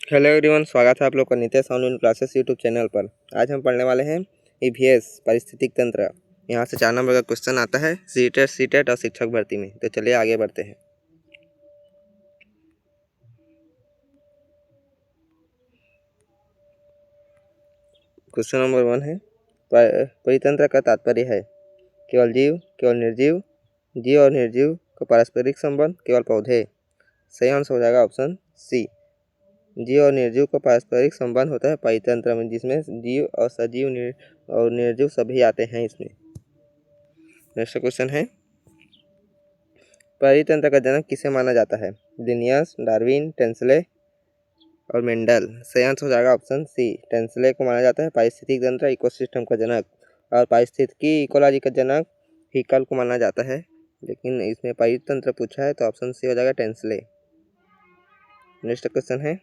Hello everyone, स्वागत है आप लोग का Nitesh online classes YouTube channel पर। आज हम पढ़ने वाले हैं ईवीएस पारिस्थितिक तंत्र। यहाँ से 4 नंबर का क्वेश्चन आता है सीटेट और शिक्षक भर्ती में। तो चलिए आगे बढ़ते हैं। क्वेश्चन नंबर 1 है, परितंत्र का तात्पर्य है केवल जीव, केवल निर्जीव, जीव और निर्जीव का पारस्परिक संबंध, केवल पौधे। सही आंसर हो जाएगा ऑप्शन सी। जीव और निर्जीव का पारस्परिक संबंध होता है परितंत्र में, जिसमें जीव और सजीव और निर्जीव सभी आते हैं इसमें। नेक्स्ट क्वेश्चन है, परितंत्र का जनक किसे माना जाता है? लिनियस, डार्विन, टेंसले और मेंडल। सही आंसर हो जाएगा ऑप्शन सी। टेंसले को माना जाता है पारिस्थितिक तंत्र इकोसिस्टम का जनक, और पारिस्थितिकी इकोलॉजी का जनक हिकल को माना जाता है, लेकिन इसमें परितंत्र पूछा है तो ऑप्शन सी हो जाएगा टेंसले। नेक्स्ट क्वेश्चन है,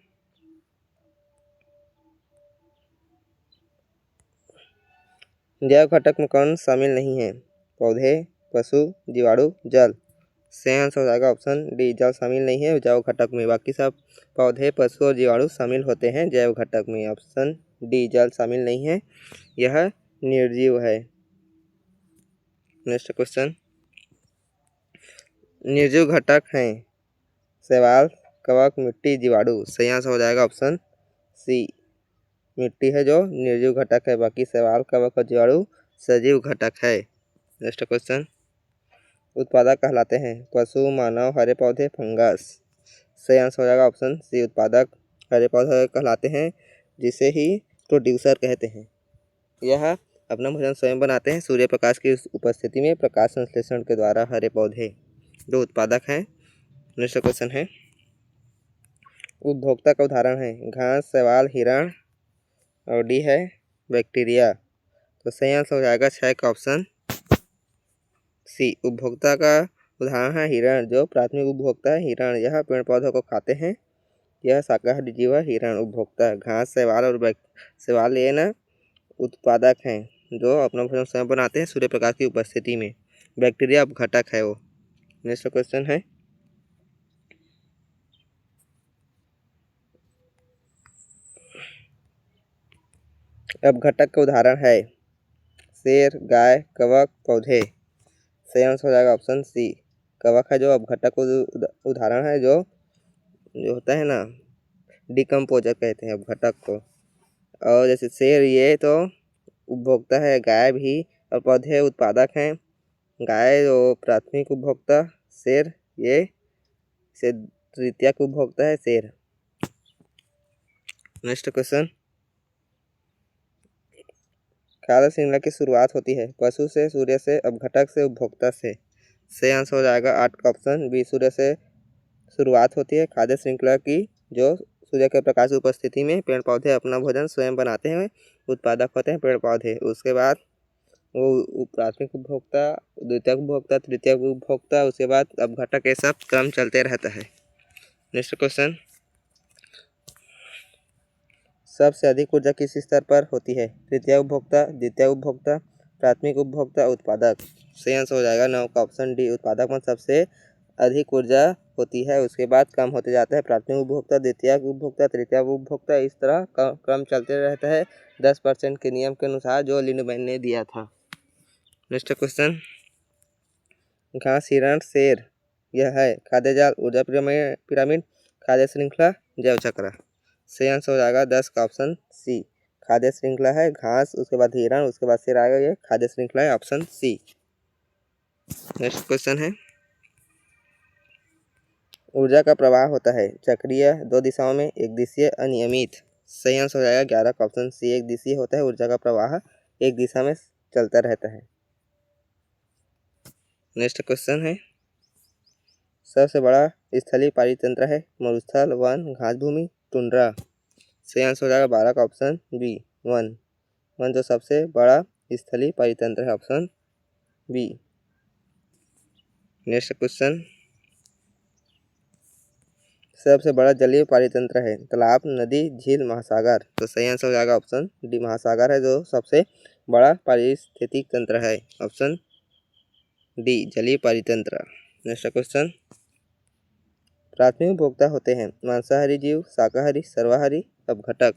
जैव घटक में कौन शामिल नहीं है? पौधे, पशु, जीवाणु, जल। सही आंसर हो जाएगा ऑप्शन डी, जल शामिल नहीं है जैव घटक में। बाकी सब पौधे, पशु और जीवाणु शामिल होते हैं जैव घटक में। ऑप्शन डी, जल शामिल नहीं है, यह निर्जीव है। नेक्स्ट क्वेश्चन, निर्जीव घटक हैं शैवाल, कवक, मिट्टी, जीवाणु। सही आंसर हो जाएगा ऑप्शन सी। मिट्टी है जो निर्जीव घटक है, बाकी शैवाल, कवक और जीवाणु सजीव घटक है। नेक्स्ट क्वेश्चन, उत्पादक कहलाते हैं पशु, मानव, हरे पौधे, फंगस। सही आंसर हो जाएगा ऑप्शन सी। उत्पादक हरे पौधे कहलाते हैं, जिसे ही प्रोड्यूसर कहते हैं। यह अपना भोजन स्वयं बनाते हैं सूर्य प्रकाश की उपस्थिति में प्रकाश संश्लेषण के द्वारा। हरे पौधे जो उत्पादक हैं। नेक्स्ट क्वेश्चन है, उपभोक्ता का उदाहरण है घास, शैवाल, हिरण और डी है बैक्टीरिया। तो सही आंसर हो जाएगा 6 का ऑप्शन सी। उपभोक्ता का उदाहरण है हिरण, जो प्राथमिक उपभोक्ता है हिरण। यह पेड़ पौधों को खाते हैं, यह शाकाहारी जीव है हिरण उपभोक्ता। घास, शैवाल और शैवाल ये न उत्पादक हैं, जो अपना भोजन स्वयं बनाते हैं सूर्य प्रकाश की उपस्थिति में। बैक्टीरिया अपघटक है वो। नेक्स्ट क्वेश्चन है, अपघटक का उदाहरण है शेर, गाय, कवक, पौधे। सही आंसर हो जाएगा ऑप्शन सी। कवक है जो अपघटक उदाहरण है, जो होता है ना डिकम्पोजर कहते हैं अपघटक को। और जैसे शेर ये तो उपभोक्ता है, गाय भी, और पौधे उत्पादक हैं। गाय जो प्राथमिक उपभोक्ता, शेर ये से तृतीयक उपभोक्ता है शेर। नेक्स्ट क्वेश्चन, खाद्य श्रृंखला की शुरुआत होती है पशु से, सूर्य से, अपघटक से, उपभोक्ता से। सही आंसर हो जाएगा 8 का ऑप्शन बी। सूर्य से शुरुआत होती है खाद्य श्रृंखला की, जो सूर्य के प्रकाश की उपस्थिति में पेड़ पौधे अपना भोजन स्वयं बनाते हैं, उत्पादक होते हैं पेड़ पौधे। उसके बाद वो प्राथमिक उपभोक्ता, द्वितीयक उपभोक्ता, तृतीयक उपभोक्ता, उसके बाद अपघटक, ये सब क्रम चलते रहता है। नेक्स्ट क्वेश्चन, सबसे अधिक ऊर्जा किस स्तर पर होती है? तृतीय उपभोक्ता, द्वितीय उपभोक्ता, प्राथमिक उपभोक्ता, उत्पादक। सही आंसर हो जाएगा 9 का ऑप्शन डी। उत्पादक में सबसे अधिक ऊर्जा होती है, उसके बाद कम होते जाता है प्राथमिक उपभोक्ता, द्वितीय उपभोक्ता, तृतीय उपभोक्ता। इस तरह क्रम चलते रहता है 10% के नियम के अनुसार, जो लिंडमैन ने दिया था। नेक्स्ट क्वेश्चन, घास, हिरण, शेर यह है खाद्य जाल, ऊर्जा पिरामिड, खाद्य श्रृंखला, जैव चक्र। सही आंसर हो जाएगा 10 का ऑप्शन सी। खाद्य श्रृंखला है घास, उसके बाद हिरण, उसके बाद शेर आएगा, ये खाद्य श्रृंखला है, ऑप्शन सी। नेक्स्ट क्वेश्चन है, ऊर्जा का प्रवाह होता है चक्रीय, 2 दिशाओं में, एक दिशीय, अनियमित। सही आंसर हो जाएगा 11 का ऑप्शन सी। एक दिशीय होता है ऊर्जा का प्रवाह, एक दिशा में चलता रहता है। नेक्स्ट क्वेश्चन है, सबसे बड़ा स्थलीय पारितंत्र है मरुस्थल, वन, घास भूमि, टुंड्रा। सही आंसर हो जाएगा 12 का ऑप्शन बी, वन। वन जो सबसे बड़ा स्थलीय पारितंत्र है, ऑप्शन बी। नेक्स्ट क्वेश्चन, सबसे बड़ा जलीय पारितंत्र है तालाब, नदी, झील, महासागर। तो सही आंसर हो जाएगा ऑप्शन डी, महासागर है जो सबसे बड़ा पारिस्थितिक तंत्र है, ऑप्शन डी, जलीय पारितंत्र। नेक्स्ट क्वेश्चन, प्राथमिक उपभोक्ता होते हैं मांसाहारी जीव, शाकाहारी, सर्वाहारी, अपघटक।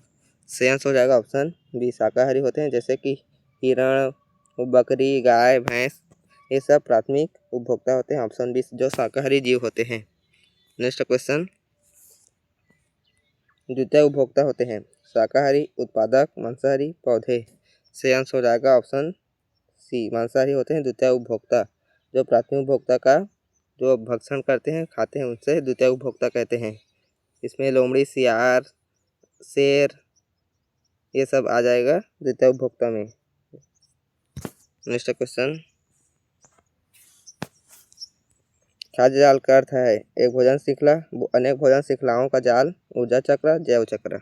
सही आंसर हो जाएगा ऑप्शन बी, शाकाहारी होते हैं, जैसे कि हिरण, बकरी, गाय, भैंस, ये सब प्राथमिक उपभोक्ता होते हैं। ऑप्शन बी जो शाकाहारी जीव होते हैं। नेक्स्ट क्वेश्चन, द्वितीय उपभोक्ता होते हैं शाकाहारी, उत्पादक, मांसाहारी, पौधे। सही आंसर हो जाएगा ऑप्शन सी, मांसाहारी होते हैं द्वितीय उपभोक्ता। जो प्राथमिक उपभोक्ता का जो भक्षण करते हैं, खाते हैं, उनसे द्वितीय उपभोक्ता कहते हैं। इसमें लोमड़ी, सियार, शेर, ये सब आ जाएगा द्वितीय उपभोक्ता में। नेक्स्ट क्वेश्चन, खाद्य जाल का अर्थ है एक भोजन श्रृंखला, अनेक भोजन श्रृंखलाओं का जाल, ऊर्जा चक्र, जैव चक्र।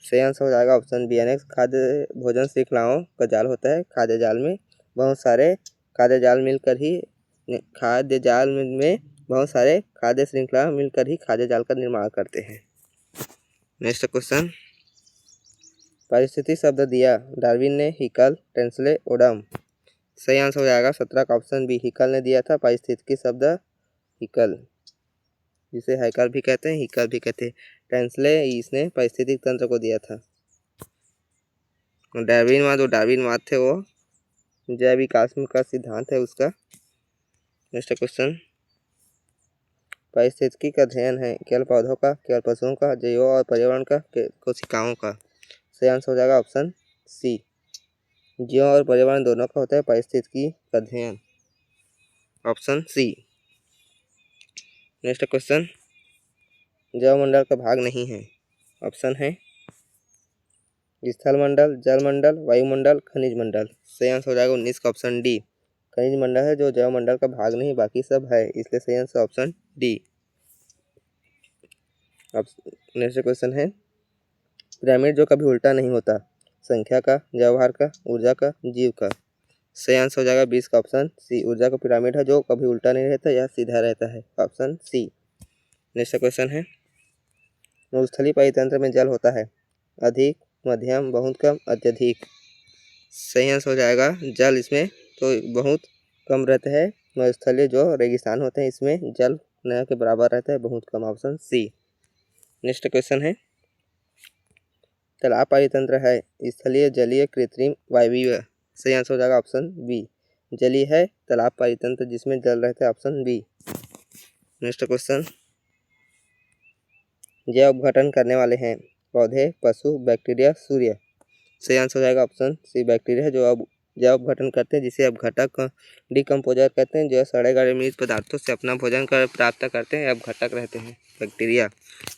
सही आंसर हो जाएगा ऑप्शन बी, अनेक खाद्य भोजन श्रृंखलाओं का जाल होता है। खाद्य जाल में बहुत सारे खाद्य जाल मिलकर ही बहुत सारे खाद्य श्रृंखला मिलकर ही खाद्य जाल का निर्माण करते हैं। नेक्स्ट क्वेश्चन, पारिस्थितिक शब्द दिया डार्विन ने, हिकल, टेंसले, ओडम। सही आंसर हो जाएगा 17 का ऑप्शन बी, हिकल ने दिया था पारिस्थितिकी शब्द हिकल, जिसे हैकर भी कहते हैं, हिकल भी कहते हैं। टेंसले इसने पारिस्थितिक तंत्र को दिया था। डार्विनवाद थे वो जैव विकास का सिद्धांत है उसका। नेक्स्ट क्वेश्चन, पारिस्थितिकी का अध्ययन है केवल पौधों का, केवल पशुओं का, जैव और पर्यावरण का, कोशिकाओं का। सही आंसर हो जाएगा ऑप्शन सी, जीव और पर्यावरण दोनों का होता है पारिस्थितिकी का अध्ययन। Option C. नेक्स्ट क्वेश्चन, जैवमंडल का भाग नहीं है। ऑप्शन है स्थलमंडल, जलमंडल, वायुमंडल, खनिज मंडल। सही आंसर हो जाएगा 19 का ऑप्शन डी, खनिज मंडल है जो जैवमंडल का भाग नहीं, बाकी सब है, इसलिए सही आंसर ऑप्शन डी। अब नेक्स्ट क्वेश्चन है, पिरामिड जो कभी उल्टा नहीं होता, संख्या का, व्यवहार का, ऊर्जा का, जीव का। सही आंसर हो जाएगा 20 का ऑप्शन सी, ऊर्जा का पिरामिड है जो कभी उल्टा नहीं रहता, यह सीधा रहता है। Option C. नेक्स्ट क्वेश्चन है, मरुस्थलीय परितंत्र में जल होता है अधिक, मध्यम, बहुत कम, अत्यधिक। सही आंसर हो जाएगा जल इसमें तो बहुत कम रहता है। मरुस्थलीय जो रेगिस्तान होते हैं इसमें जल न के बराबर रहता है, बहुत कम। Option C. नेक्स्ट क्वेश्चन है, तालाब परितंत्र है स्थलीय, जलीय, कृत्रिम, वायवीय। सही आंसर हो जाएगा ऑप्शन बी, जलीय है तालाब परितंत्र जिसमें जल रहता है। Option B. नेक्स्ट क्वेश्चन, जैव अपघटन करने वाले हैं पौधे, पशु, बैक्टीरिया, सूर्य। सही आंसर हो जाएगा ऑप्शन सी, बैक्टीरिया है जो अब जैव अपघटन करते हैं, जिसे अपघटक डिकम्पोजर कहते हैं, जो सड़े गले मृत पदार्थों से अपना भोजन प्राप्त करते हैं, अपघटक रहते हैं बैक्टीरिया।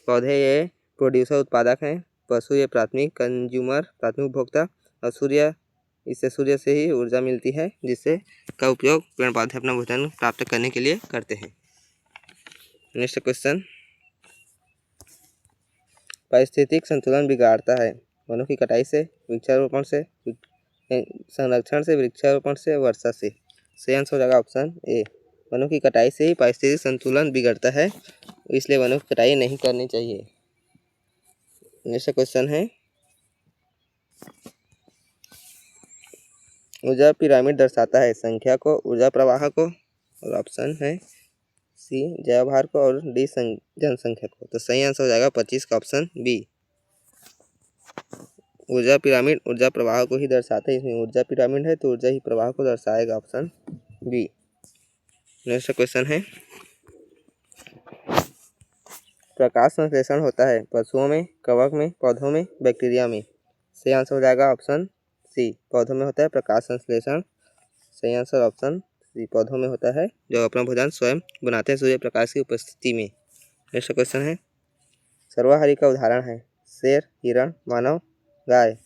पौधे ये प्रोड्यूसर उत्पादक हैं, पशु ये प्राथमिक कंज्यूमर प्राथमिक उपभोक्ता, और सूर्य से ही ऊर्जा मिलती है, जिससे का उपयोग पेड़ पौधे अपना भोजन प्राप्त करने के लिए करते हैं। नेक्स्ट क्वेश्चन, पारिस्थितिक संतुलन बिगाड़ता है वनों की कटाई से, वृक्षारोपण से, संरक्षण से, वृक्षारोपण से, वर्षा से। सही आंसर हो जाएगा ऑप्शन ए, वनों की कटाई से ही पारिस्थितिक संतुलन बिगड़ता है, इसलिए वनों की कटाई नहीं करनी चाहिए। नेक्स्ट क्वेश्चन है, ऊर्जा पिरामिड दर्शाता है संख्या को, ऊर्जा प्रवाह को, और ऑप्शन है सी जैव भार को, और डी जनसंख्या को। तो सही आंसर हो जाएगा 25 का ऑप्शन बी, ऊर्जा पिरामिड ऊर्जा प्रवाह को ही दर्शाता है, इसमें ऊर्जा पिरामिड है तो ऊर्जा ही प्रवाह को दर्शाएगा। Option B. नेक्स्ट क्वेश्चन है, प्रकाश संश्लेषण होता है पशुओं में, कवक में, पौधों में, बैक्टीरिया में। सही आंसर हो जाएगा ऑप्शन सी, पौधों में होता है प्रकाश संश्लेषण। सही आंसर ऑप्शन सी, पौधों में होता है, जो अपना भोजन स्वयं बनाते हैं सूर्य प्रकाश की उपस्थिति में। नेक्स्ट क्वेश्चन है, सर्वाहारी का उदाहरण है शेर, हिरण, मानव, गाय।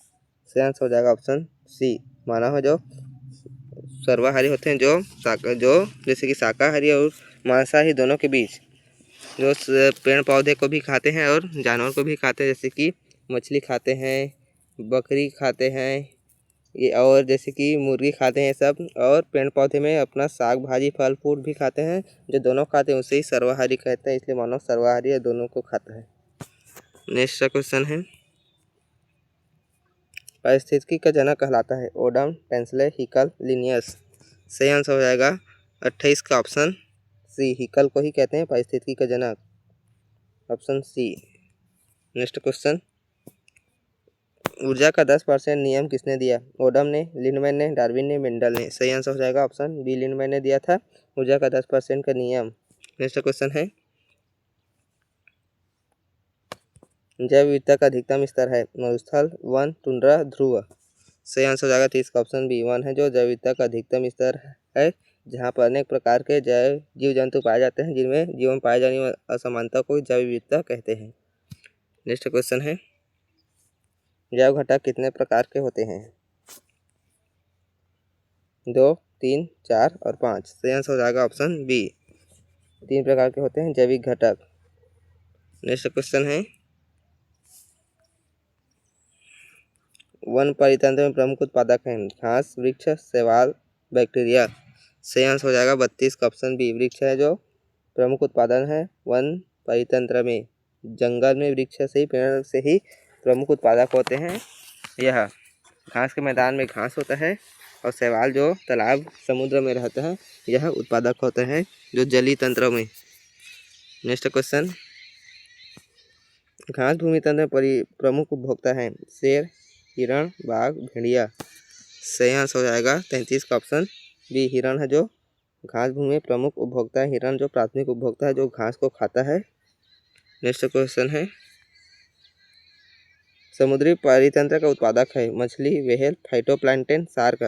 सही आंसर हो जाएगा ऑप्शन सी, मानव है जो सर्वाहारी होते हैं, जो जैसे कि शाकाहारी और मांसाहारी दोनों के बीच, जो पेड़ पौधे को भी खाते हैं और जानवर को भी खाते हैं, जैसे कि मछली खाते हैं, बकरी खाते हैं, ये और जैसे कि मुर्गी खाते हैं सब, और पेड़ पौधे में अपना साग भाजी फल फूल भी खाते हैं, जो दोनों खाते हैं उसे ही सर्वाहारी कहते हैं, इसलिए मानव सर्वाहारी है, दोनों को खाता है। नेक्स्ट क्वेश्चन है, पारिस्थितिकी का जनक कहलाता है ओडम, टेंसले, हिकल, लिनियस। सही आंसर हो जाएगा 28 का ऑप्शन सी, हिकल को ही कहते हैं पारिस्थितिकी का जनक। Option C. नेक्स्ट क्वेश्चन, ऊर्जा का 10% नियम किसने दिया? ओडम ने, लिंडमैन ने, डार्विन ने, मेंडल ने। सही आंसर हो जाएगा ऑप्शन बी, लिंडमैन ने दिया था ऊर्जा का 10% का नियम। नेक्स्ट क्वेश्चन है, जैव विविधता का अधिकतम स्तर है? मरुस्थल, वन, टुंड्रा, ध्रुव। सही आंसर हो जाएगा 30 का ऑप्शन बी, वन है जो जैव विविधता का अधिकतम स्तर है, जहाँ पर अनेक प्रकार के जैव जीव जंतु पाए जाते हैं, जिनमें जीवन पाए जाने वाली असमानता को जैव विविधता कहते हैं। नेक्स्ट क्वेश्चन है, जैव घटक कितने प्रकार के होते हैं? 2, 3, 4 और 5। सही आंसर हो जाएगा ऑप्शन बी, 3 प्रकार के होते हैं जैविक घटक। नेक्स्ट क्वेश्चन है, वन परितंत्र में प्रमुख उत्पादक हैं? घास, वृक्ष, शैवाल, बैक्टीरिया। सही आंसर हो जाएगा 32 का ऑप्शन बी, वृक्ष है जो प्रमुख उत्पादन है वन परितंत्र में। जंगल में वृक्ष से ही, पेड़ से ही प्रमुख उत्पादक होते हैं। यह घास के मैदान में घास होता है और शैवाल जो तालाब समुद्र में रहता है, यह उत्पादक होते हैं जो जलीय तंत्र में। नेक्स्ट क्वेश्चन, घास भूमि तंत्र में प्रमुख उपभोक्ता हैं? शेर, हिरण, बाघ, भेड़िया। सही आंसर हो जाएगा 33 का ऑप्शन बी, हिरण है जो घास भूमि में प्रमुख उपभोक्ता है। हिरण जो प्राथमिक उपभोक्ता है जो घास को खाता है। नेक्स्ट क्वेश्चन है, समुद्री परितंत्र का उत्पादक है? मछली, व्हेल, फाइटोप्लैंक्टन, शार्क।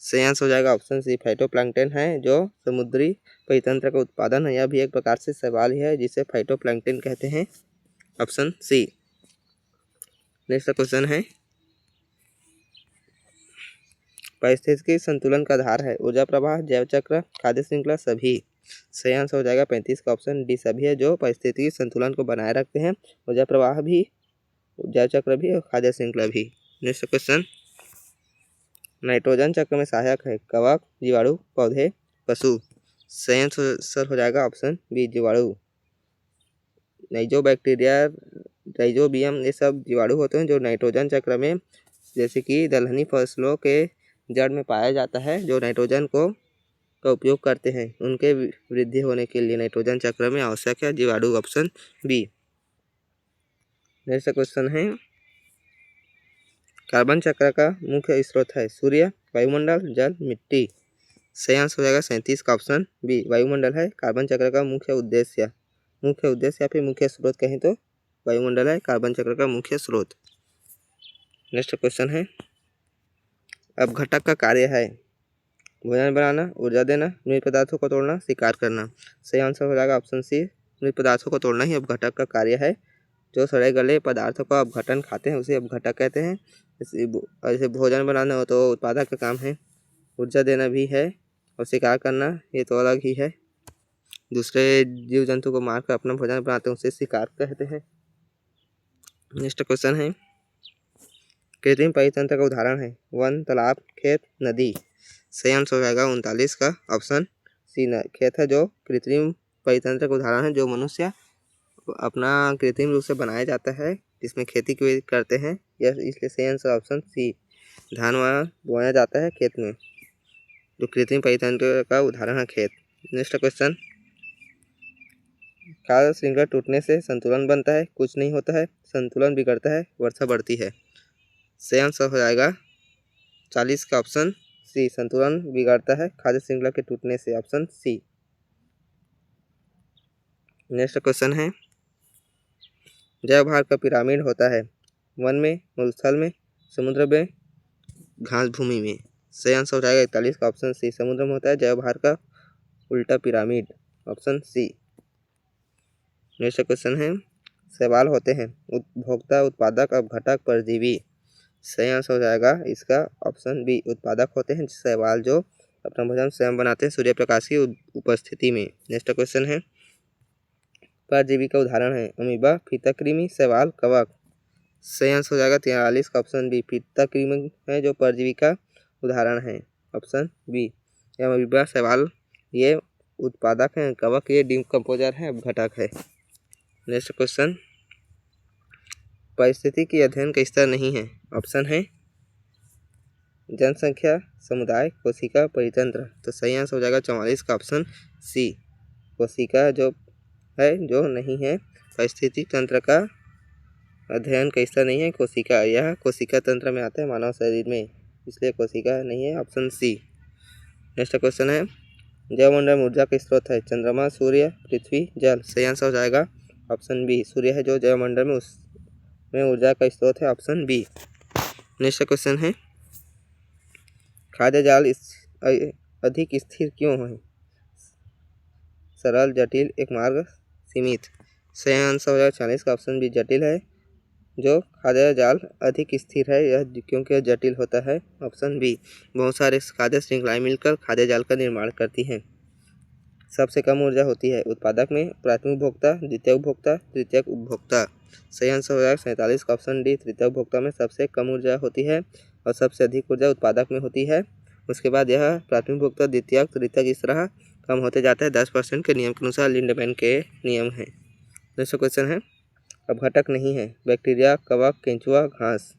सही आंसर हो जाएगा ऑप्शन सी, फाइटोप्लैंक्टन है जो समुद्री परितंत्र का उत्पादन है। यह भी एक प्रकार से शैवाल ही है जिसे फाइटोप्लैंक्टन कहते हैं। Option C. नेक्स्ट क्वेश्चन है, पारिस्थितिकी संतुलन का आधार है? ऊर्जा प्रवाह, जैव चक्र, खाद्य श्रृंखला, सभी। सही आंसर हो जाएगा 35 का ऑप्शन डी, सभी है जो पारिस्थितिकी संतुलन को बनाए रखते हैं। ऊर्जा प्रवाह भी, जैव चक्र भी और खाद्य श्रृंखला भी। नेक्स्ट क्वेश्चन, नाइट्रोजन चक्र में सहायक है? कवक, जीवाणु, पौधे, पशु। सही आंसर हो जाएगा ऑप्शन बी, जीवाणु। नाइजो बैक्टीरिया, राइजोबियम, ये सब जीवाणु होते हैं जो नाइट्रोजन चक्र में, जैसे कि दलहनी फसलों के जड़ में पाया जाता है, जो नाइट्रोजन का उपयोग करते हैं। उनके वृद्धि होने के लिए नाइट्रोजन चक्र में आवश्यक है जीवाणु। Option B. नेक्स्ट क्वेश्चन है, कार्बन चक्र का मुख्य स्रोत है? सूर्य, वायुमंडल, जल, मिट्टी। सही आंसर हो जाएगा 37 का ऑप्शन बी, वायुमंडल है कार्बन चक्र का मुख्य उद्देश्य या फिर मुख्य स्रोत कहें तो वायुमंडल है कार्बन चक्र का मुख्य स्रोत। नेक्स्ट क्वेश्चन है, अपघटक का कार्य है? भोजन बनाना, ऊर्जा देना, मृत पदार्थों को तोड़ना, शिकार करना। सही आंसर हो जाएगा ऑप्शन सी, मृत पदार्थों को तोड़ना ही अपघटक का कार्य है। जो सड़े गले पदार्थों का अपघटन खाते हैं उसे अपघटक कहते हैं। जैसे भोजन बनाना हो तो उत्पादक का काम है, ऊर्जा देना भी है और शिकार करना ये तो अलग ही है। दूसरे जीव जंतु को मारकर अपना भोजन बनाते हैं उसे शिकार कहते हैं। नेक्स्ट क्वेश्चन है, कृत्रिम परितंत्र का उदाहरण है? वन, तालाब, खेत, नदी। सही आंसर हो जाएगा 39 का ऑप्शन सी, खेत है जो कृत्रिम परितंत्र का उदाहरण है, जो मनुष्य अपना कृत्रिम रूप से बनाया जाता है, जिसमें खेती करते हैं। यह इसलिए सही आंसर ऑप्शन सी, धान वहाँ बोया जाता है खेत में, जो कृत्रिम परितंत्र का उदाहरण है खेत। नेक्स्ट क्वेश्चन, खाद्य श्रृंखला टूटने से संतुलन बनता है? कुछ नहीं होता है, संतुलन बिगड़ता है, वर्षा बढ़ती है। सही आंसर हो जाएगा 40 का ऑप्शन सी, संतुलन बिगड़ता है खाद्य श्रृंखला के टूटने से। Option C. नेक्स्ट क्वेश्चन है, जैव भार का पिरामिड होता है? वन में, मरुस्थल में, समुद्र में, घास भूमि में। सही आंसर हो जाएगा 41 का ऑप्शन सी, समुद्र में होता है जैव भार का उल्टा पिरामिड। Option C. नेक्स्ट क्वेश्चन है, शैवाल होते हैं? उपभोक्ता, उत्पादक, अपघटक, परजीवी। सही आंसर हो जाएगा इसका ऑप्शन बी, उत्पादक होते हैं शैवाल जो अपना भोजन स्वयं बनाते हैं सूर्य प्रकाश की उपस्थिति में। नेक्स्ट क्वेश्चन है, परजीवी का उदाहरण है? अमीबा, फीताकृमि, शैवाल, कवक। सही आंसर हो जाएगा 43 का ऑप्शन बी, फीताकृमि है जो परजीवी का उदाहरण है। Option B. अमीबा, शैवाल ये उत्पादक हैं, कवक ये डिकम्पोजर है, अपघटक है। नेक्स्ट क्वेश्चन, परिस्थिति अध्ययन का स्तर नहीं है? ऑप्शन है जनसंख्या, समुदाय, कोशिका, परितंत्र। तो सही आंसर हो जाएगा 44 का ऑप्शन सी, कोशिका जो है जो नहीं है पारिस्थितिक तंत्र का अध्ययन कैसा नहीं है? कोशिका। यह कोशिका तंत्र में आता है मानव शरीर में, इसलिए कोशिका नहीं है, ऑप्शन सी। नेक्स्ट क्वेश्चन है, जैवमंडल में ऊर्जा का स्रोत है? चंद्रमा, सूर्य, पृथ्वी, जल। सही आंसर हो जाएगा ऑप्शन बी, सूर्य है जो जैवमंडल में उसमें ऊर्जा का स्रोत है, ऑप्शन बी। नेक्स्ट क्वेश्चन है, खाद्य जाल अधिक स्थिर क्यों है? सरल, जटिल, एक मार्ग, सीमित। सही आंसर हो जाएगा 40 का ऑप्शन बी, जटिल है। जो खाद्य जाल अधिक स्थिर है यह क्योंकि यह जटिल होता है, ऑप्शन बी। बहुत सारे खाद्य श्रृंखलाएं मिलकर खाद्य जाल का निर्माण करती हैं। सबसे कम ऊर्जा होती है उत्पादक में? प्राथमिक उपभोक्ता, द्वितीय उपभोक्ता, तृतीयक उपभोक्ता। सही आंसर हो जाएगा 47 का ऑप्शन डी, तृतीय उपभोक्ता में सबसे कम ऊर्जा होती है और सबसे अधिक ऊर्जा उत्पादक में होती है। उसके बाद यह प्राथमिक उपभोक्ता, द्वितीयक, तृतीयक इस तरह कम होते जाता है 10% के नियम के अनुसार, लिंडमैन के नियम है। नेक्स्ट क्वेश्चन है, अपघटक नहीं है? बैक्टीरिया, कवक, केंचुआ, घास।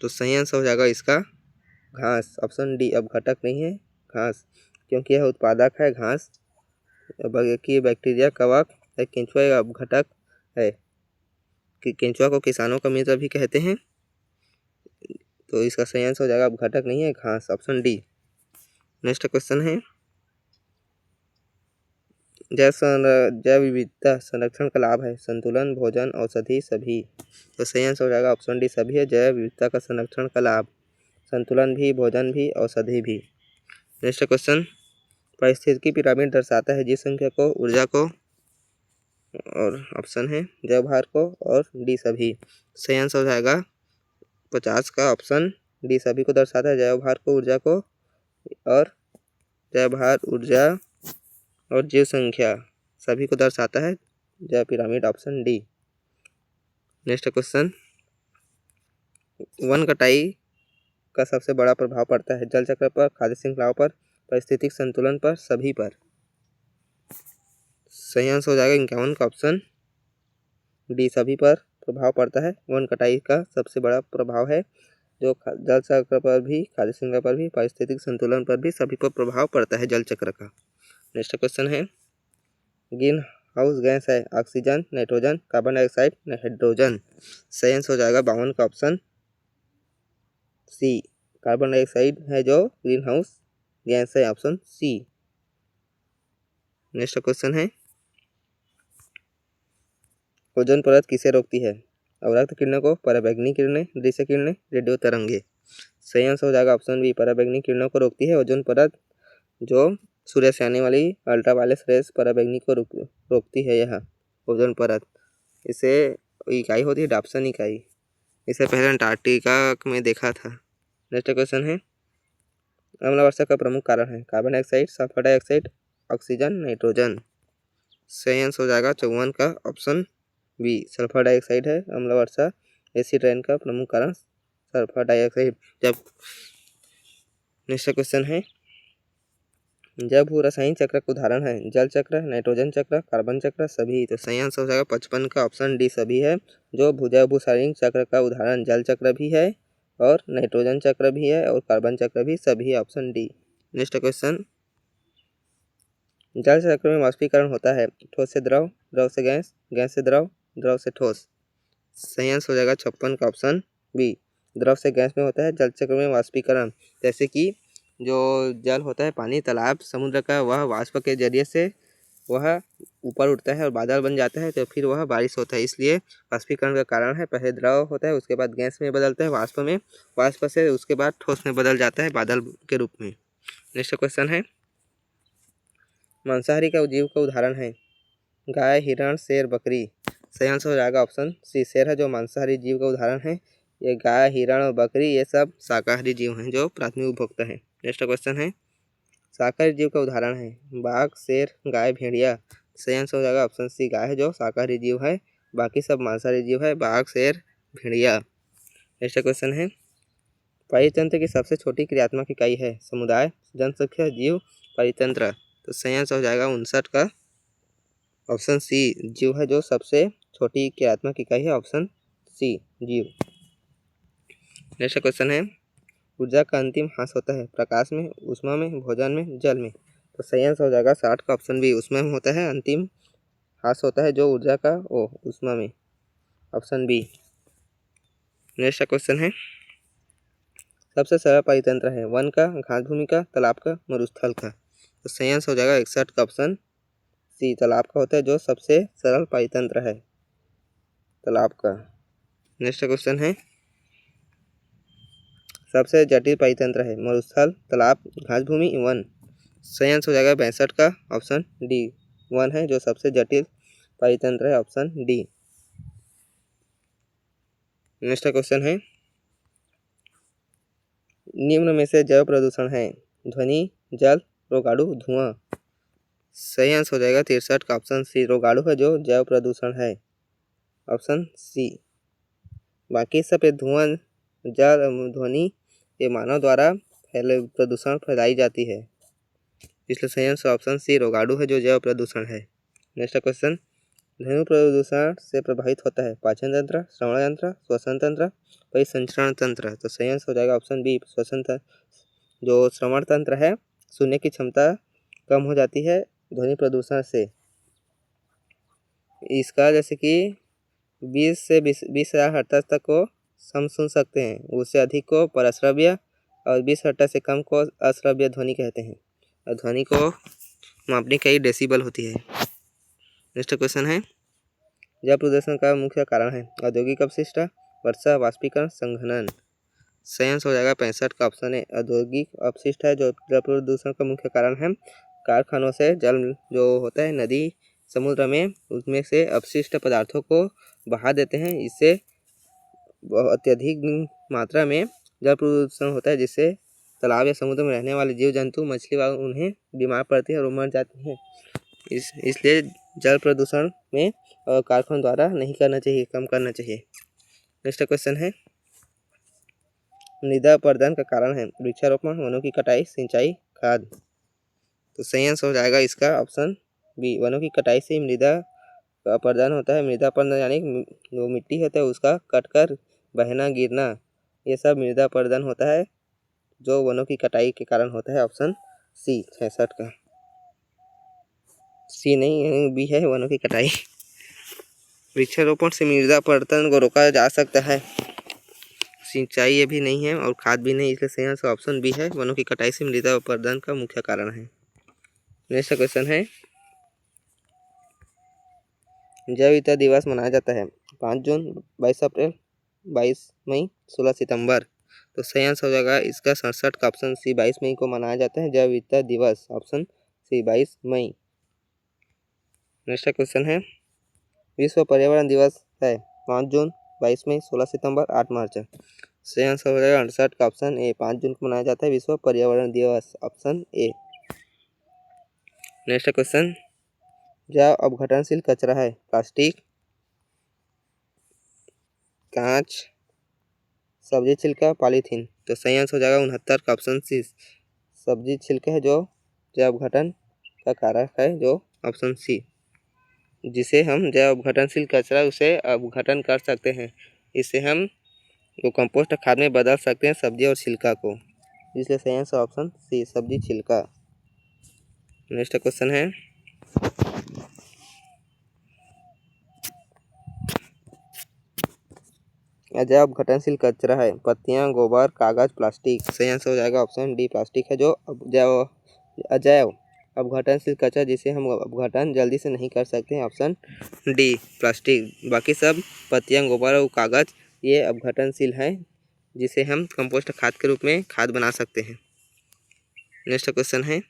तो सही आंसर हो जाएगा इसका घास, ऑप्शन डी। अपघटक नहीं है, घास, क्योंकि यह उत्पादक है घास। कि बैक्टीरिया, कवक या केंचुआ या अपघटक है। कि केंचुआ को किसानों का मित्र भी कहते हैं, तो इसका सही आंसर हो जाएगा अपघटक नहीं है, घास, ऑप्शन डी। नेक्स्ट क्वेश्चन है, जैव विविधता संरक्षण का लाभ है? संतुलन, भोजन, औषधि, सभी। तो सही आंसर हो जाएगा ऑप्शन डी, सभी है। जैव विविधता का संरक्षण का लाभ संतुलन भी, भोजन भी, औषधि भी। नेक्स्ट क्वेश्चन, पारिस्थितिकी पिरामिड दर्शाता है जिस संख्या को? ऊर्जा को, और ऑप्शन है जैव भार को, और डी सभी। सही आंसर हो जाएगा 50 का ऑप्शन डी, सभी को दर्शाता है, जैव भार को, ऊर्जा को, और जैव भार, ऊर्जा और जीव संख्या सभी को दर्शाता है जैव pyramid, option D. Next question, one कटाई का सबसे बड़ा प्रभाव पड़ता है? जल चक्र पर, खाद्य श्रृंखलाओं पर, पारिस्थितिक संतुलन पर, सभी पर। सही आंसर हो जाएगा 51 का ऑप्शन डी, सभी पर प्रभाव पड़ता है। वन कटाई का सबसे बड़ा प्रभाव है जो जल चक्र पर भी, खाद्य श्रृंखला पर भी, पारिस्थितिक संतुलन पर भी, सभी पर प्रभाव पड़ता है जल चक्र का। नेक्स्ट क्वेश्चन है, ग्रीन हाउस गैस है? Oxygen, nitrogen, carbon dioxide, hydrogen. सही आंसर हो जाएगा 52 का ऑप्शन सी, कार्बन डाइऑक्साइड है जो ग्रीन हाउस गैस है, ऑप्शन सी। नेक्स्ट क्वेश्चन है, ओजोन परत किसे रोकती है? अवरक्त किरणों को, पराबैंगनी किरणें, दृश्य किरणें, रेडियो तरंगे। सही आंसर हो जाएगा ऑप्शन बी, पराबैंगनी किरणों को रोकती है ओजोन परत, जो सूर्य से आने वाली अल्ट्रावायलेट रेस पराबैंगनी को रोकती है यह ओजोन परत। इसे इकाई होती है डाप्सन इकाई, इसे पहले अंटार्कटिका में देखा था। नेक्स्ट क्वेश्चन है, अम्ल वर्षा का प्रमुख कारण है? Carbon dioxide, sulphur dioxide, oxygen, nitrogen. सही आंसर हो जाएगा 54 का ऑप्शन बी, सल्फर डाइऑक्साइड है अम्ल वर्षा एसिड रेन का प्रमुख कारण सल्फर डाइऑक्साइड। जब नेक्स्ट क्वेश्चन है, जब भू रासायनिक चक्र का उदाहरण है? जल चक्र, नाइट्रोजन चक्र, कार्बन चक्र, सभी। तो सही आंसर हो जाएगा 55 का ऑप्शन डी, सभी है। जो भूजैव भूसायनिक चक्र का उदाहरण जल चक्र भी है और नाइट्रोजन चक्र भी है और कार्बन चक्र भी, सभी, ऑप्शन डी। नेक्स्ट क्वेश्चन, जल चक्र में वाष्पीकरण होता है? ठोस से द्रव, द्रव से गैस, गैस से द्रव, द्रव से ठोस। सही आंसर हो जाएगा 56 का ऑप्शन बी, द्रव से गैस में होता है जल चक्र में वाष्पीकरण। जैसे कि जो जल होता है, पानी, तालाब, समुद्र का, वह वाष्प के जरिए से वह ऊपर उठता है और बादल बन जाता है, तो फिर वह बारिश होता है। इसलिए वाष्पीकरण का कारण है, पहले द्रव होता है, उसके बाद गैस में बदलता है वाष्प में, वाष्प से उसके बाद ठोस में बदल जाता है बादल के रूप में। नेक्स्ट क्वेश्चन है, मांसाहारी का जीव का उदाहरण है? गाय, हिरण, शेर, बकरी। सही आंसर हो जाएगा ऑप्शन सी, शेर है जो मांसाहारी जीव का उदाहरण है। ये गाय, हिरण और बकरी ये सब शाकाहारी जीव हैं जो प्राथमिक उपभोक्ता है। नेक्स्ट क्वेश्चन है, शाकाहारी जीव का उदाहरण है? बाघ, शेर, गाय, भेड़िया। सही आंसर हो जाएगा ऑप्शन सी, गाय है जो शाकाहारी जीव है, बाकी सब मांसाहारी जीव है, बाघ, शेर, भेड़िया। नेक्स्ट क्वेश्चन है, परितंत्र की सबसे छोटी क्रियात्मक इकाई है? समुदाय, जनसंख्या, जीव, परितंत्र। तो सही आंसर हो जाएगा 59 का ऑप्शन सी, जीव है जो सबसे छोटी क्रियात्मक इकाई है, ऑप्शन सी, जीव। नेक्स्ट क्वेश्चन है, ऊर्जा का अंतिम ह्रास होता है? प्रकाश में, ऊष्मा में, भोजन में, जल में। तो सही आंसर हो जाएगा 60 का ऑप्शन बी, उसमें होता है अंतिम ह्रास होता है जो ऊर्जा का ऊष्मा में, ऑप्शन बी। नेक्स्ट क्वेश्चन है, सबसे सरल परितंत्र है वन का, घास भूमि का, तालाब का, मरुस्थल का। तो सही आंसर हो जाएगा 61 का ऑप्शन सी, तालाब का होता है जो सबसे सरल परितंत्र है, तालाब का। नेक्स्ट क्वेश्चन है, सबसे जटिल परितंत्र है मरुस्थल, तालाब, घास भूमि, वन। सही आंसर हो जाएगा 62 का ऑप्शन डी, वन है जो सबसे जटिल परितंत्र है, ऑप्शन डी। नेक्स्ट क्वेश्चन है, निम्न में से जैव प्रदूषण है ध्वनि, जल, रोगाणु, धुआं। सही आंसर हो जाएगा 63 का ऑप्शन सी, रोगाणु है जो जैव प्रदूषण है, ऑप्शन सी। बाकी सब ये धुआं, जल, ध्वनि ये मानव द्वारा प्रदूषण फैलाई जाती है, इसलिए सही आंसर ऑप्शन सी, रोगाणु है जो जैव प्रदूषण है। नेक्स्ट क्वेश्चन, ध्वनि प्रदूषण से प्रभावित होता है पाचन तंत्र, श्रवण तंत्र, श्वसन तंत्र, परिसंचरण तंत्र। तो सही आंसर हो जाएगा ऑप्शन बी, श्वसन तंत्र। जो श्रवण तंत्र है, सुनने की क्षमता कम हो जाती है ध्वनि प्रदूषण से। इसका जैसे कि 20 से 20,000 हर्ट्ज तक को हम सुन सकते हैं, उससे अधिक को परश्रव्य और 20 हर्ट्ज से कम को अश्रव्य ध्वनि कहते हैं। और ध्वनि को मापने कई डेसिबल होती है। नेक्स्ट क्वेश्चन है, जल प्रदूषण का मुख्य कारण है औद्योगिक अपशिष्ट, वर्षा, वाष्पीकरण, संघनन। सही आंसर हो जाएगा 65 का ऑप्शन है, औद्योगिक अपशिष्ट है जो जल प्रदूषण का मुख्य कारण है। कारखानों से जल जो होता है नदी, समुद्र में, उसमें से अपशिष्ट पदार्थों को बहा देते हैं, इससे अत्यधिक मात्रा में जल प्रदूषण होता है, जिससे तालाब या समुद्र में रहने वाले जीव जंतु, मछली वगैरह उन्हें बीमार पड़ती है और मर जाती हैं। इसलिए जल प्रदूषण में कारखानों द्वारा नहीं करना चाहिए, कम करना चाहिए। नेक्स्ट क्वेश्चन है, मृदा अपरदन का कारण है वृक्षारोपण, वनों की कटाई, सिंचाई, खाद। तो सही आंसर हो जाएगा इसका ऑप्शन बी, वनों की कटाई से मृदा अपरदन होता है। मृदा अपरदन यानी जो मिट्टी होता है उसका कटकर बहना, गिरना, ये सब मृदा अपरदन होता है जो वनों की कटाई के कारण होता है, ऑप्शन सी 66 का। सी नहीं, बी है वनों की कटाई। वृक्षारोपण से मृदा अपरदन को रोका जा सकता है, सिंचाई ये भी नहीं है और खाद भी नहीं, इसलिए सही आंसर ऑप्शन बी है, वनों की कटाई से मृदा अपरदन का मुख्य कारण है। नेक्स्ट क्वेश्चन है, जैव विविधता दिवस मनाया जाता है 5 जून, 22 अप्रैल, 22 मई, 16 सितंबर। तो सही आंसर हो जाएगा इसका 67 का ऑप्शन सी, 22 मई को मनाया जाता है जैव विविधता दिवस, ऑप्शन सी 22 मई। नेक्स्ट क्वेश्चन है, विश्व पर्यावरण दिवस है 5 जून, 22 मई, 16 सितंबर, 8 मार्च। सही आंसर हो जाएगा 68 का ऑप्शन ए, 5 जून को मनाया जाता है विश्व पर्यावरण दिवस, ऑप्शन ए। नेक्स्ट क्वेश्चन, जैव अपघटनशील कचरा है प्लास्टिक, कांच, सब्जी छिलका, पॉलीथीन। तो सही आंसर हो जाएगा 69 का ऑप्शन सी, सब्जी छिलका है जो जैव अपघटन का कारक है, जो ऑप्शन सी, जिसे हम जैव अपघटनशील कचरा उसे अपघटन कर सकते हैं, इससे हम वो कंपोस्ट खाद में बदल सकते हैं सब्जी और छिलका को, इसलिए सही आंसर ऑप्शन सी, सब्जी छिलका। नेक्स्ट क्वेश्चन है, जैव अपघटनशील कचरा है पत्तियां, गोबर, कागज, प्लास्टिक। सही आंसर हो जाएगा ऑप्शन डी, प्लास्टिक है जो अजैव अपघटनशील कचरा जिसे हम अपघटन जल्दी से नहीं कर सकते हैं, ऑप्शन डी, प्लास्टिक। बाकी सब पत्तियां, गोबर और कागज ये अपघटनशील हैं, जिसे हम कंपोस्ट खाद के रूप में खाद बना सकते हैं। नेक्स्ट क्वेश्चन है,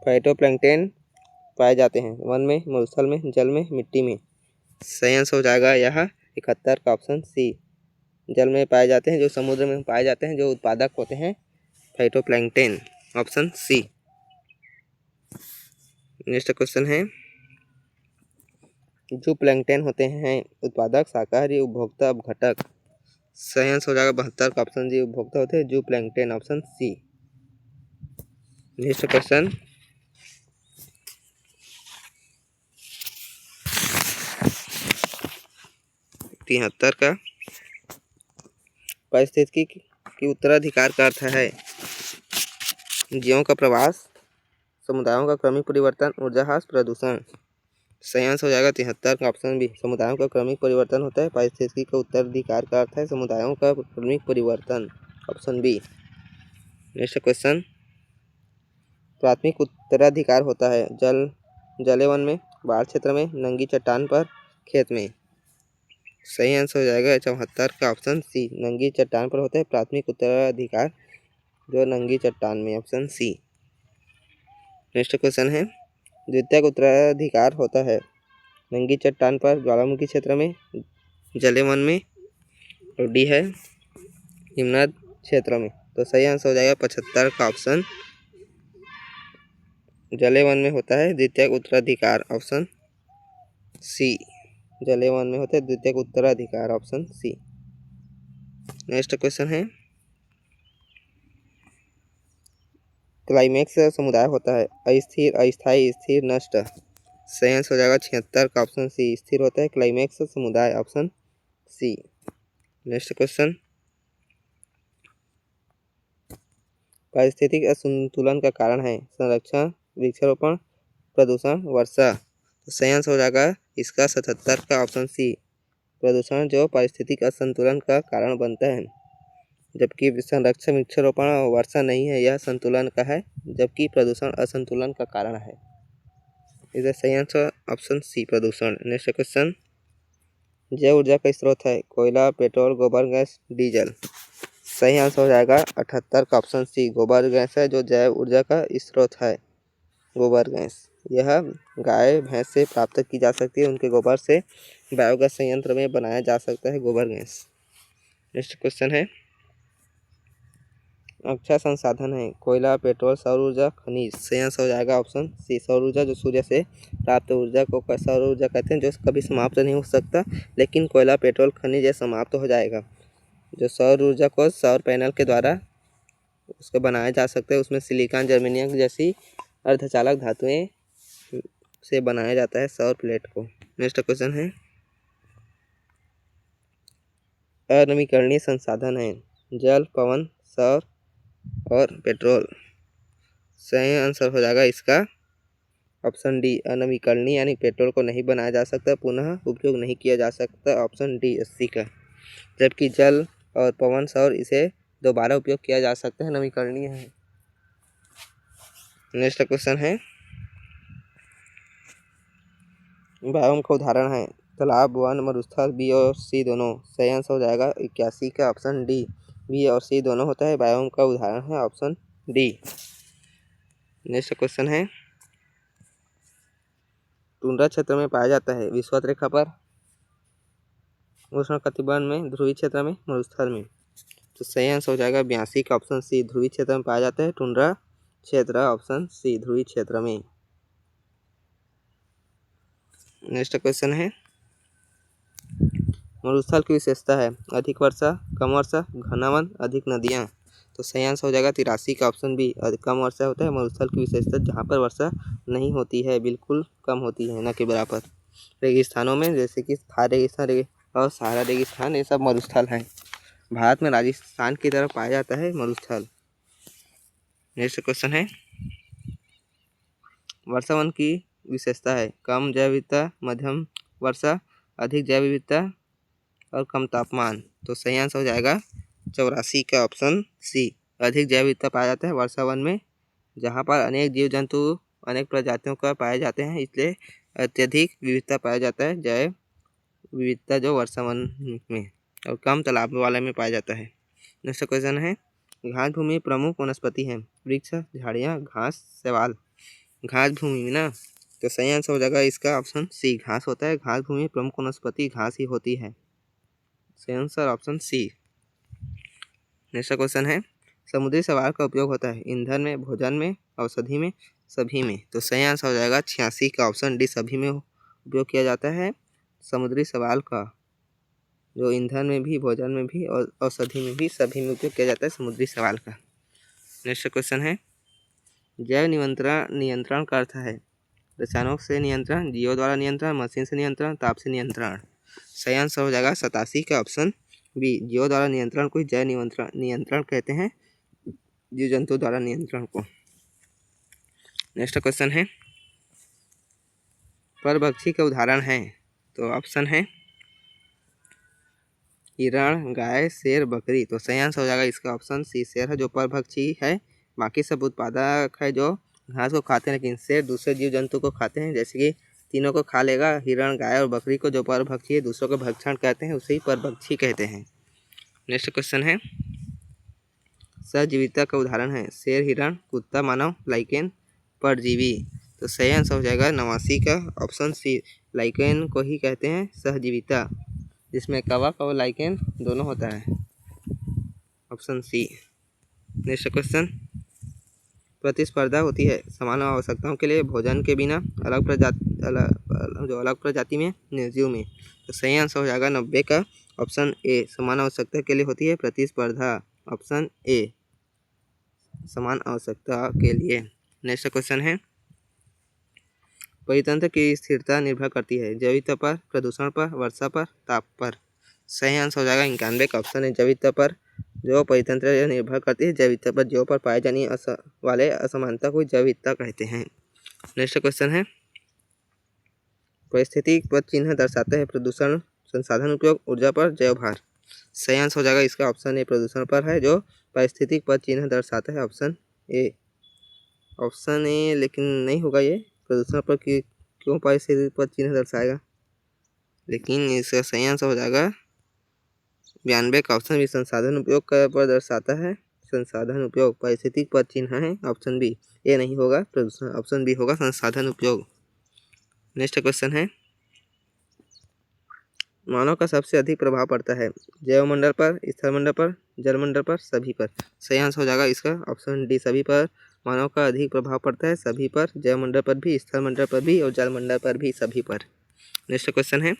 फाइटोप्लैंक्टन पाए जाते हैं वन में, मरुस्थल में, जल में, मिट्टी में। सही आंसर हो जाएगा यह 71 का ऑप्शन सी, जल में पाए जाते हैं, जो समुद्र में पाए जाते हैं, जो उत्पादक होते हैं phytoplankton, option C. Next question है, जो प्लैंक्टन होते हैं उत्पादक, शाकाहारी, उपभोक्ता, अपघटक। सही आंसर हो जाएगा 72 का ऑप्शन जी, उपभोक्ता होते हैं जो plankton, option C. Next question, 73 का, पारिस्थितिकी की उत्तराधिकार का अर्थ है जीवों का प्रवास, समुदायों का क्रमिक परिवर्तन, ऊर्जा ह्रास, प्रदूषण। सही आंसर हो जाएगा 73 का ऑप्शन बी, समुदायों का क्रमिक परिवर्तन होता है। पारिस्थितिकी का उत्तराधिकार का अर्थ है समुदायों का क्रमिक परिवर्तन, ऑप्शन बी। नेक्स्ट क्वेश्चन, प्राथमिक उत्तराधिकार होता है जले वन में, बाढ़ क्षेत्र में, नंगी चट्टान पर, खेत में। सही आंसर हो जाएगा 74 का ऑप्शन सी, नंगी चट्टान पर होता है प्राथमिक उत्तराधिकार, जो नंगी चट्टान में, ऑप्शन सी। नेक्स्ट क्वेश्चन है, द्वितीयक उत्तराधिकार होता है नंगी चट्टान पर, ज्वालामुखी क्षेत्र में, जले वन में, और डी है हिमनद क्षेत्र में। तो सही आंसर हो जाएगा 75 का ऑप्शन जले वन में होता है द्वितीयक उत्तराधिकार, ऑप्शन सी। जले वन में होता है द्वितीयक उत्तराधिकार, ऑप्शन सी। नेक्स्ट क्वेश्चन है, क्लाइमेक्स समुदाय होता है अस्थिर, अस्थायी, स्थिर, नष्ट। सही आंसर हो जाएगा 76 का ऑप्शन सी, स्थिर होता है क्लाइमेक्स समुदाय, ऑप्शन सी। नेक्स्ट क्वेश्चन, पारिस्थितिक असंतुलन का कारण है संरक्षण, वृक्षारोपण, प्रदूषण, वर्षा। तो सही आंसर हो जाएगा इसका 77 का ऑप्शन सी, प्रदूषण जो पारिस्थितिक असंतुलन का कारण बनता है, जबकि संरक्षण, वृक्षारोपण और वर्षा नहीं है, यह संतुलन का है, जबकि प्रदूषण असंतुलन का कारण है। इधर सही आंसर ऑप्शन सी, प्रदूषण। नेक्स्ट क्वेश्चन, जैव ऊर्जा का स्रोत है कोयला, पेट्रोल, गोबर गैस, डीजल। सही आंसर हो जाएगा 78 का ऑप्शन सी, गोबर गैस है जो जैव ऊर्जा का स्रोत है। गोबर गैस यह गाय भैंस से प्राप्त की जा सकती है, उनके गोबर से बायोगैस संयंत्र में बनाया जा सकता है गोबर गैस। नेक्स्ट क्वेश्चन है, अच्छा संसाधन है कोयला, पेट्रोल, सौर ऊर्जा, खनिज। सही आंसर हो जाएगा ऑप्शन सी, सौर ऊर्जा जो सूर्य से प्राप्त ऊर्जा को सौर ऊर्जा कहते हैं, जो कभी समाप्त नहीं हो सकता, लेकिन कोयला, पेट्रोल, खनिज समाप्त हो जाएगा। जो सौर ऊर्जा को सौर पैनल के द्वारा उसको बनाया जा सकता है, उसमें सिलिकॉन, जर्मेनियम जैसी अर्धचालक धातुएं से बनाया जाता है सौर प्लेट को। नेक्स्ट क्वेश्चन है, अनवीकरणीय संसाधन है जल, पवन, सौर और पेट्रोल। सही आंसर हो जाएगा इसका ऑप्शन डी, अनवीकरणीय यानी पेट्रोल को नहीं बनाया जा सकता, पुनः उपयोग नहीं किया जा सकता, ऑप्शन डी 80 का। जबकि जल और पवन, सौर इसे दोबारा उपयोग किया जा सकता है, नवीकरणीय है। नेक्स्ट क्वेश्चन है, बायोम का उदाहरण है तालाब, वन, मरुस्थल, बी और सी दोनों। सही आंसर हो जाएगा 81 का ऑप्शन डी, बी और सी दोनों होता है बायोम का उदाहरण है, ऑप्शन डी। नेक्स्ट क्वेश्चन है, टुंड्रा क्षेत्र में पाया जाता है विषुवत रेखा पर, उष्णकटिबंध में, ध्रुवीय क्षेत्र में, मरुस्थल में। तो सही आंसर हो जाएगा 82 का ऑप्शन सी, ध्रुवीय क्षेत्र में पाया जाता है टुंड्रा क्षेत्र, ऑप्शन सी, ध्रुवीय क्षेत्र में। नेक्स्ट क्वेश्चन है, मरुस्थल की विशेषता है अधिक वर्षा, कम वर्षा, घना वन, अधिक नदियाँ। तो सही आंसर हो जाएगा 83 का ऑप्शन बी, कम वर्षा होता है मरुस्थल की विशेषता, जहाँ पर वर्षा नहीं होती है, बिल्कुल कम होती है, न के बराबर। रेगिस्तानों में जैसे कि थार रेगिस्तान और सहारा रेगिस्तान, ये सब मरुस्थल हैं। भारत में राजस्थान की तरफ पाया जाता है मरुस्थल। नेक्स्ट क्वेश्चन है, वर्षा वन की विशेषता है कम जैव विविधता, मध्यम वर्षा, अधिक जैव विविधता और कम तापमान। तो सही आंसर हो जाएगा 84 का ऑप्शन सी, अधिक जैव विविधता पाया जाता है वर्षा वन में, जहाँ पर अनेक जीव जंतु अनेक प्रजातियों का पाए जाते हैं, इसलिए अत्यधिक विविधता पाया जाता है जैव विविधता जो वर्षा वन में, और कम तालाब वाले में पाया जाता है। नेक्स्ट क्वेश्चन है, घास भूमि प्रमुख वनस्पति है वृक्ष, झाड़ियाँ, घास, शैवाल। घास भूमि में ना, तो सही आंसर हो जाएगा इसका ऑप्शन सी, घास होता है, घास भूमि प्रमुख वनस्पति घास ही होती है। सही answer option C. Next question है, समुद्री शैवाल का उपयोग होता है ईंधन में, भोजन में, औषधि में, सभी में। तो सही आंसर हो जाएगा 86 का ऑप्शन डी, सभी में उपयोग किया जाता है समुद्री शैवाल का, जो ईंधन में भी, भोजन में भी और औषधि में भी, सभी में उपयोग किया जाता है समुद्री शैवाल का। नेक्स्ट क्वेश्चन है, जैव नियंत्रण का अर्थ है रसायनों से नियंत्रण, जीवों द्वारा नियंत्रण, मशीन से नियंत्रण, ताप से नियंत्रण। सही आंसर हो जाएगा 87 का ऑप्शन बी, जीवों द्वारा नियंत्रण को जैव नियंत्रण कहते हैं, जीव जंतु द्वारा नियंत्रण को। नेक्स्ट क्वेश्चन है परभक्षी का उदाहरण है, तो ऑप्शन है हिरण, गाय, शेर, बकरी। तो सही आंसर हो जाएगा इसका ऑप्शन सी शेर है, जो परभक्षी है। बाकी सब उत्पादक है जो घास को खाते हैं, लेकिन शेर दूसरे जीव जंतु को खाते हैं। जैसे कि तीनों को खा लेगा, हिरण, गाय और बकरी को जो परभक्षी है दूसरों को भक्षण कहते हैं, उसे ही परभक्षी कहते हैं। नेक्स्ट क्वेश्चन है सहजीविता का उदाहरण है शेर, हिरण, कुत्ता, मानव, लाइकेन, परजीवी। तो सही आंसर हो जाएगा 89 का ऑप्शन सी, लाइकेन को ही कहते हैं सहजीविता, जिसमें कवक और लाइकेन दोनों होता है, ऑप्शन सी। नेक्स्ट क्वेश्चन प्रतिस्पर्धा होती है समान आवश्यकताओं के लिए भोजन के बिना अलग प्रजाति में निर्जीव में। तो सही आंसर हो जाएगा 90 का ऑप्शन ए, समान आवश्यकता के लिए होती है प्रतिस्पर्धा, ऑप्शन ए, समान आवश्यकता के लिए। नेक्स्ट क्वेश्चन है परितंत्र की स्थिरता निर्भर करती है जैविकता पर, प्रदूषण पर, वर्षा पर, ताप पर। सही आंसर हो जाएगा 91 का ऑप्शन है जैविकता पर, जो परितंत्र निर्भर करती है जैविकता पर, जो पर पाए जाने वाले असमानता को जैविकता कहते हैं। नेक्स्ट क्वेश्चन है पारिस्थितिक पद चिन्ह दर्शाता है प्रदूषण, संसाधन उपयोग, ऊर्जा पर, जैव भार। सही आंसर हो जाएगा इसका ऑप्शन ए, प्रदूषण पर है, जो पारिस्थितिक पद चिन्ह दर्शाता है, ऑप्शन ए। ऑप्शन ए लेकिन नहीं होगा, ये प्रदूषण पर क्यों पारिस्थितिक पद चिन्ह दर्शाएगा, लेकिन इसका सही आंसर हो जाएगा 92 का ऑप्शन बी, संसाधन उपयोग पर दर्शाता है, संसाधन उपयोग पारिस्थितिक पद चिन्ह है, ऑप्शन बी। ए नहीं होगा प्रदूषण, ऑप्शन बी होगा संसाधन उपयोग। नेक्स्ट क्वेश्चन है मानव का सबसे अधिक प्रभाव पड़ता है जैवमंडल पर, स्थलमंडल पर, जलमंडल पर, सभी पर। सही आंसर हो जाएगा इसका ऑप्शन डी, सभी पर मानव का अधिक प्रभाव पड़ता है, सभी पर, जैवमंडल पर भी, स्थलमंडल पर भी और जलमंडल पर भी, सभी पर। नेक्स्ट क्वेश्चन है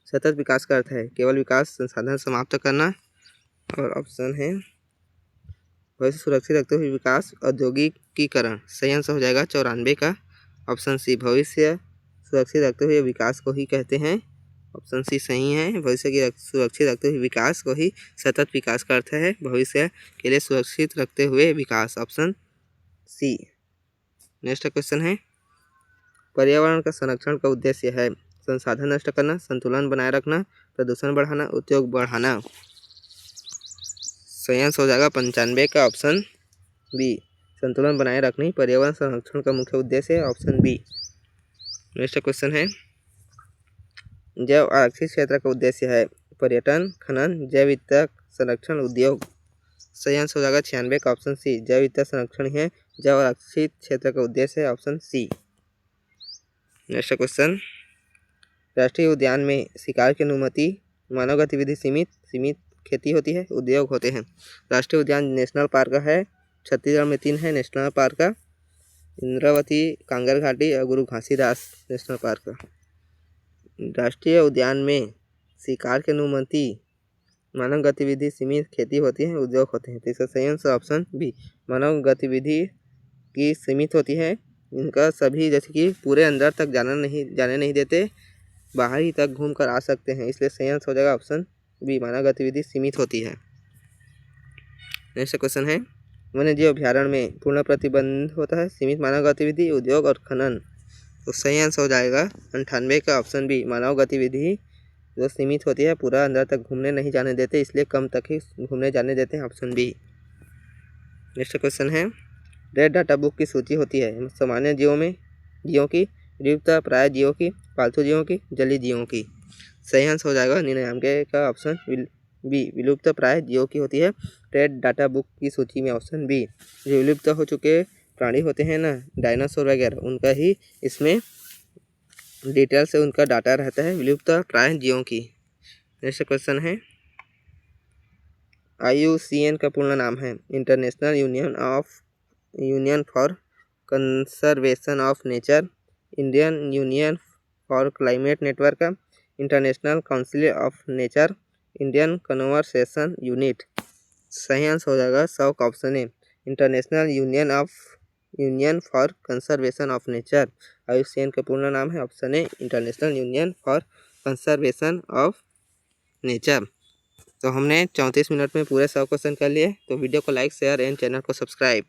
सतत विकास का अर्थ है केवल विकास, संसाधन समाप्त करना, और ऑप्शन है भविष्य सुरक्षित रखते हुए विकास, औद्योगिकीकरण। सही आंसर हो जाएगा 94 का ऑप्शन सी, भविष्य सुरक्षित रखते हुए विकास को ही कहते हैं, ऑप्शन सी सही है। भविष्य की सुरक्षित रखते हुए विकास को ही सतत विकास का अर्थ है, भविष्य के लिए सुरक्षित रखते हुए विकास, ऑप्शन सी। नेक्स्ट क्वेश्चन है पर्यावरण का संरक्षण का उद्देश्य है संसाधन नष्ट करना, संतुलन बनाए रखना, प्रदूषण बढ़ाना, उद्योग बढ़ाना। सही आंसर हो जाएगा 95 का ऑप्शन बी, संतुलन बनाए रखना पर्यावरण संरक्षण का मुख्य उद्देश्य है, ऑप्शन बी। नेक्स्ट क्वेश्चन है जैव आरक्षित क्षेत्र का उद्देश्य है पर्यटन, खनन, जैव विविधता संरक्षण, उद्योग। सही आंसर हो जाएगा 96 का ऑप्शन सी, जैव विविधता संरक्षण है जैव आरक्षित क्षेत्र का उद्देश्य है, ऑप्शन सी। नेक्स्ट क्वेश्चन राष्ट्रीय उद्यान में शिकार की अनुमति, मानव गतिविधि सीमित खेती होती है, उद्योग होते हैं। राष्ट्रीय उद्यान नेशनल पार्क है, छत्तीसगढ़ में 3 है नेशनल पार्क, इंद्रावती, कांगर घाटी और गुरु घासीदास नेशनल पार्क। राष्ट्रीय उद्यान में शिकार की अनुमति, मानव गतिविधि सीमित खेती होती है, उद्योग होते हैं। तो इसका सही आंसर ऑप्शन बी, मानव गतिविधि की सीमित होती है, इनका सभी जैसे कि पूरे अंदर तक जाने नहीं देते, बाहर ही तक घूम कर आ सकते हैं, इसलिए सही आंसर हो जाएगा ऑप्शन बी, मानव गतिविधि सीमित होती है। नेक्स्ट क्वेश्चन है वन्य जीव अभ्यारण्य में पूर्ण प्रतिबंध होता है सीमित मानव गतिविधि, उद्योग और खनन। तो सही आंसर हो जाएगा 98 का ऑप्शन बी, मानव गतिविधि जो सीमित होती है, पूरा अंदर तक घूमने नहीं जाने देते, इसलिए कम तक ही घूमने जाने देते हैं, ऑप्शन बी। नेक्स्ट क्वेश्चन है रेड डाटा बुक की सूची होती है सामान्य जीवों की, विलुप्त प्राय जीवों की, पालतू जीवों की, जलीय जीवों की। सही आंसर हो जाएगा 99 का ऑप्शन बी, विलुप्त प्राय जीवों की होती है रेड डाटा बुक की सूची में, ऑप्शन बी। जो विलुप्त हो चुके प्राणी होते हैं ना, डायनासोर वगैरह, उनका ही इसमें डिटेल से उनका डाटा रहता है विलुप्त प्राय जीवों की। नेक्स्ट क्वेश्चन है IUCN का पूर्ण नाम है international union for conservation of nature, Indian union for climate network, international council of nature, Indian conversation unit. सही आंसर हो जाएगा 100 का ऑप्शन है international union for conservation of nature. IUCN का पूर्ण नाम है, option A, international union for conservation of nature. तो हमने 34 मिनट में पूरे 100 क्वेश्चन कर लिए। तो वीडियो को लाइक, शेयर एंड चैनल को सब्सक्राइब।